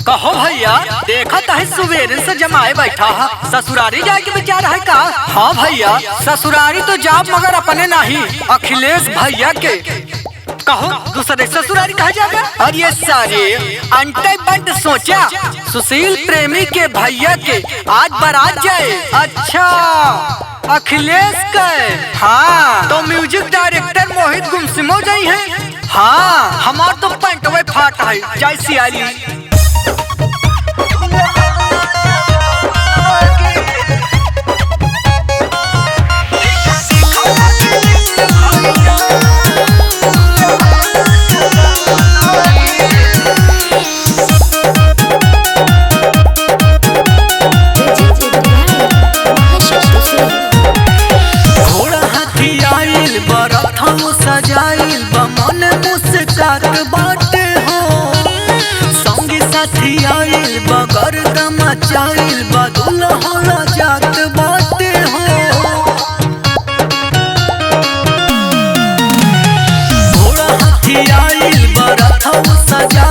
कहो भैया, देखा है सवेरे से जमाए बैठा है, ससुरारी जाए के विचार है का? हाँ भैया, ससुरारी तो जाब मगर अपने नहीं, अखिलेश भैया के। कहो दूसरे ससुरारी कहा जाएगा? और ये सारे अंटे बंट सोचा सुशील प्रेमी के भैया के आज बारात जाए। अच्छा अखिलेश का? हाँ तो म्यूजिक डायरेक्टर मोहित गुमसिमो जाई है। हाँ हमार तो पैंटवे फाट है जय सियाली। सजाइल बमन मुस्कात बाटे हो, संगी साथी आइल बगर दमचाइल बदुल होला जात बाटे हो। घोड़ा हाथी आइल बरथ सजा